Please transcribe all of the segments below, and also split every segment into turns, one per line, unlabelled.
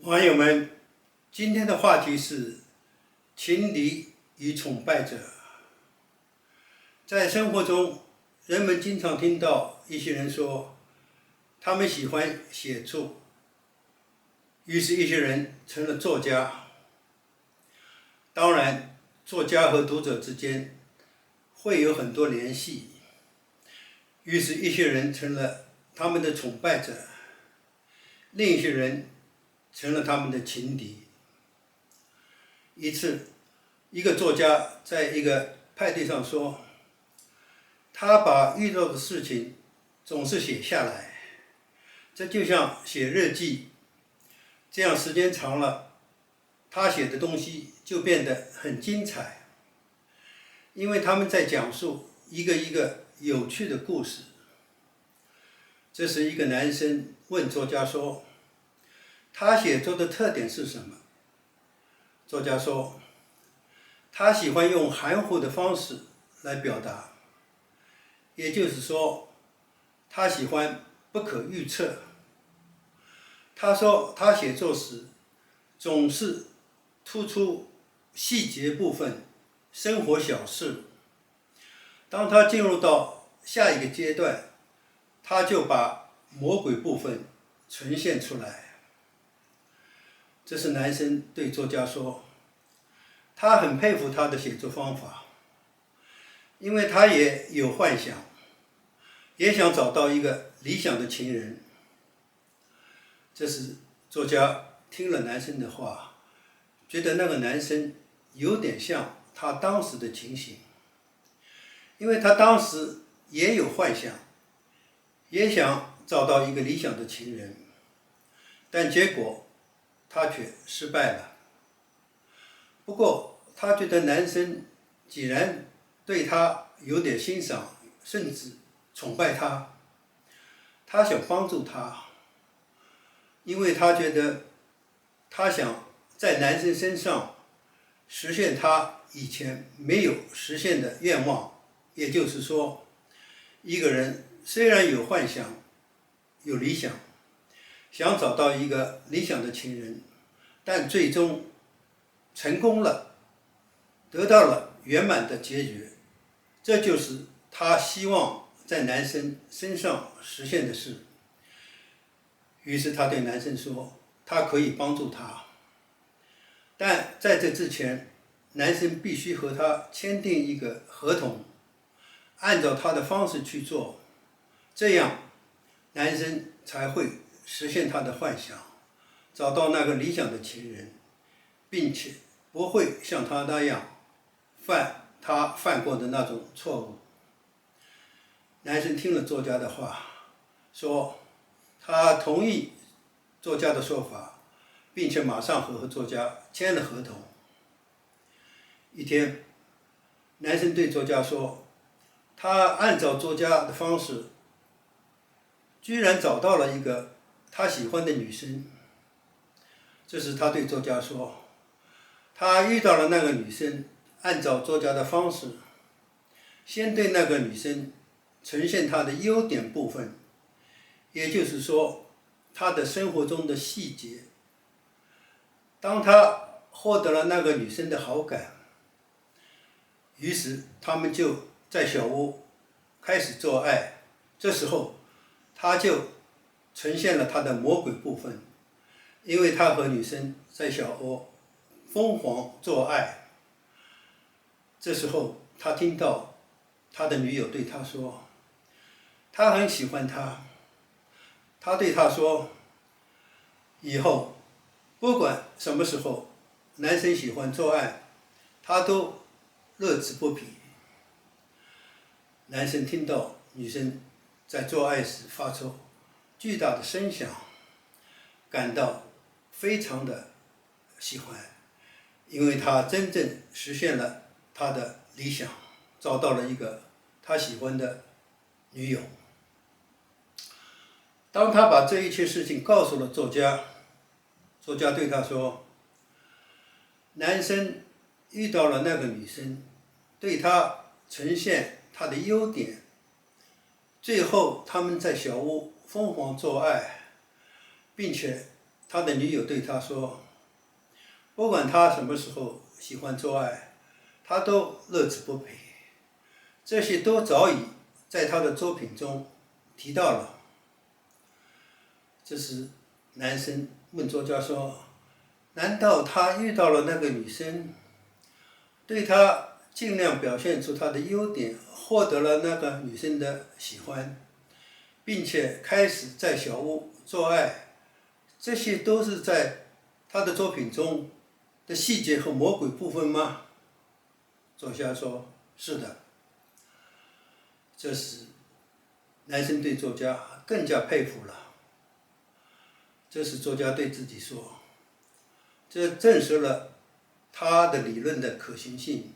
网友们，今天的话题是情敌与崇拜者。在生活中，人们经常听到一些人说，他们喜欢写作，于是一些人成了作家。当然，作家和读者之间会有很多联系，于是一些人成了他们的崇拜者，另一些人成了他们的情敌。一次，一个作家在一个派对上说，他把遇到的事情总是写下来，这就像写日记，这样时间长了，他写的东西就变得很精彩，因为他们在讲述一个一个有趣的故事。这时，一个男生问作家说，他写作的特点是什么？作家说，他喜欢用含糊的方式来表达，也就是说，他喜欢不可预测。他说，他写作时总是突出细节部分、生活小事。当他进入到下一个阶段，他就把魔鬼部分呈现出来。这是男生对作家说，他很佩服他的写作方法，因为他也有幻想，也想找到一个理想的情人。这时作家听了男生的话，觉得那个男生有点像他当时的情形，因为他当时也有幻想，也想找到一个理想的情人，但结果他却失败了。不过他觉得男生既然对他有点欣赏，甚至崇拜他，他想帮助他，因为他觉得他想在男生身上实现他以前没有实现的愿望。也就是说，一个人虽然有幻想，有理想，想找到一个理想的情人，但最终成功了，得到了圆满的结局，这就是他希望在男生身上实现的事。于是他对男生说，他可以帮助他，但在这之前，男生必须和他签订一个合同，按照他的方式去做，这样男生才会实现他的幻想，找到那个理想的情人，并且不会像他那样犯他犯过的那种错误。男生听了作家的话，说他同意作家的说法，并且马上和作家签了合同。一天，男生对作家说，他按照作家的方式，居然找到了一个他喜欢的女生。这时他对作家说，他遇到了那个女生，按照作家的方式，先对那个女生呈现她的优点部分，也就是说，她的生活中的细节。当他获得了那个女生的好感，于是他们就在小屋开始做爱。这时候他就呈现了他的魔鬼部分，因为他和女生在小屋疯狂做爱。这时候他听到他的女友对他说，他很喜欢他，他对他说，以后不管什么时候男生喜欢做爱，他都乐此不疲。男生听到女生在做爱时发出巨大的声响，感到非常的喜欢，因为他真正实现了他的理想，找到了一个他喜欢的女友。当他把这一切事情告诉了作家，作家对他说，男生遇到了那个女生，对他呈现他的优点，最后他们在小屋疯狂做爱，并且他的女友对他说，不管他什么时候喜欢做爱，他都乐此不疲。这些都早已在他的作品中提到了。这时，男生问作家说：“难道他遇到了那个女生，对他尽量表现出他的优点，获得了那个女生的喜欢，并且开始在小屋做爱，这些都是在他的作品中的细节和魔鬼部分吗？”作家说：“是的。”这时，男生对作家更加佩服了。这时，作家对自己说：“这证实了他的理论的可行性，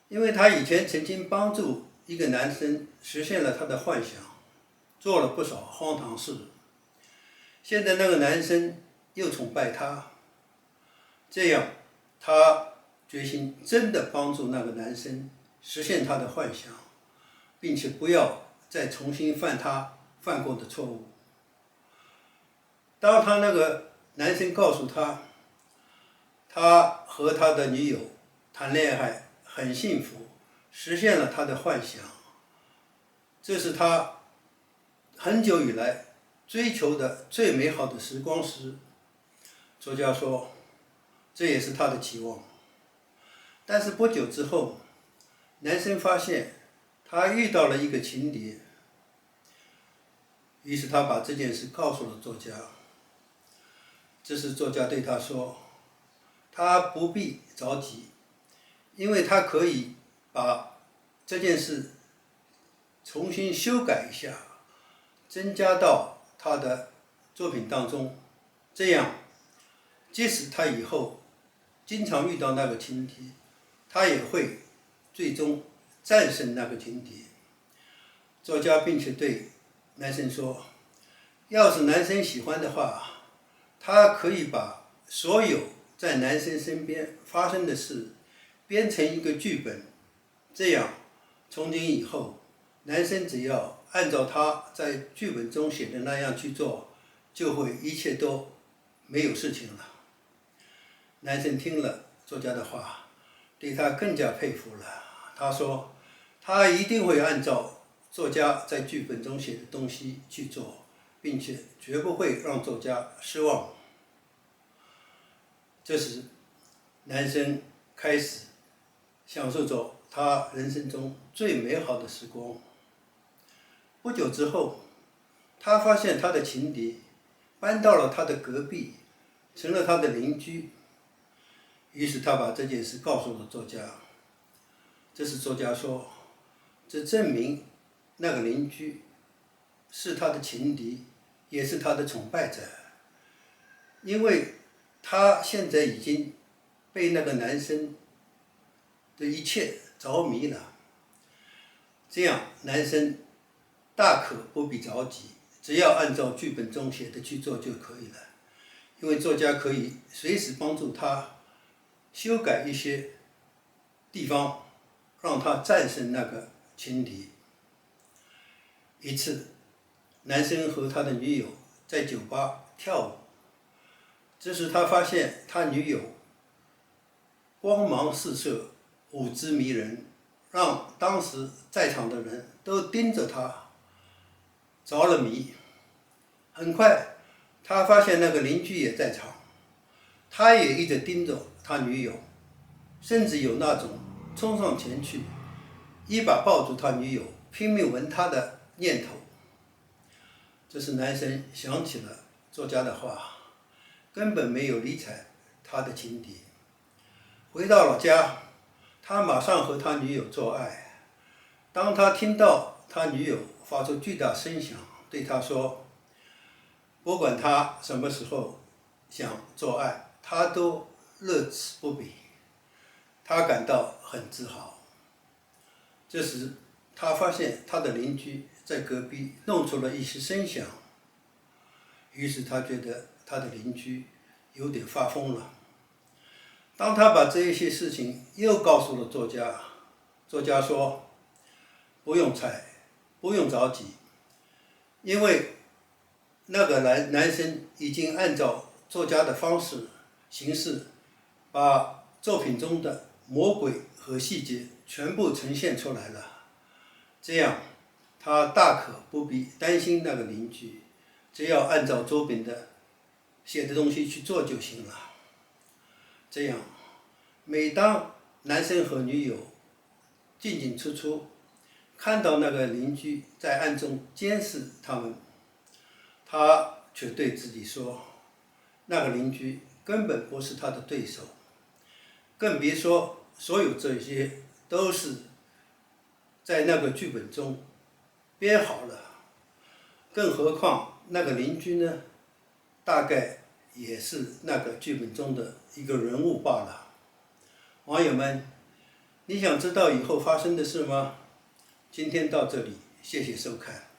因为他以前曾经帮助一个男生实现了他的幻想，做了不少荒唐事。现在那个男生又崇拜他，这样他决心真的帮助那个男生实现他的幻想，并且不要再重新犯他犯过的错误。”当他那个男生告诉他，他和他的女友谈恋爱很幸福，实现了他的幻想，这是他很久以来追求的最美好的时光时，作家说，这也是他的期望。但是不久之后，男生发现他遇到了一个情敌，于是他把这件事告诉了作家。这时作家对他说，他不必着急，因为他可以把这件事重新修改一下，增加到他的作品当中，这样即使他以后经常遇到那个情敌，他也会最终战胜那个情敌。作家并且对男生说，要是男生喜欢的话，他可以把所有在男生身边发生的事编成一个剧本，这样从今以后，男生只要按照他在剧本中写的那样去做，就会一切都没有事情了。男生听了作家的话，对他更加佩服了。他说，他一定会按照作家在剧本中写的东西去做，并且绝不会让作家失望。这时，男生开始享受着他人生中最美好的时光。不久之后，他发现他的情敌搬到了他的隔壁，成了他的邻居。于是他把这件事告诉了作家。这时作家说，这证明那个邻居是他的情敌，也是他的崇拜者，因为他现在已经被那个男生的一切着迷了。这样男生大可不必着急，只要按照剧本中写的去做就可以了，因为作家可以随时帮助他修改一些地方，让他战胜那个情敌。一次，男生和他的女友在酒吧跳舞，这时他发现他女友光芒四射，舞姿迷人，让当时在场的人都盯着他，着了迷。很快，他发现那个邻居也在场，他也一直盯着他女友，甚至有那种冲上前去，一把抱住他女友，拼命吻她的念头。这时男生想起了作家的话，根本没有理睬他的情敌。回到了家，他马上和他女友做爱。当他听到他女友发出巨大声响，对他说，不管他什么时候想做爱，他都乐此不疲。他感到很自豪。这时他发现他的邻居在隔壁弄出了一些声响，于是他觉得他的邻居有点发疯了。当他把这一些事情又告诉了作家，作家说，不用猜，不用着急，因为那个男生已经按照作家的形式，把作品中的魔鬼和细节全部呈现出来了。这样，他大可不必担心那个邻居，只要按照作品的写的东西去做就行了。这样，每当男生和女友进进出出，看到那个邻居在暗中监视他们，他却对自己说，那个邻居根本不是他的对手，更别说所有这些都是在那个剧本中编好了。更何况那个邻居呢，大概也是那个剧本中的一个人物罢了。网友们，你想知道以后发生的事吗？今天到这里，谢谢收看。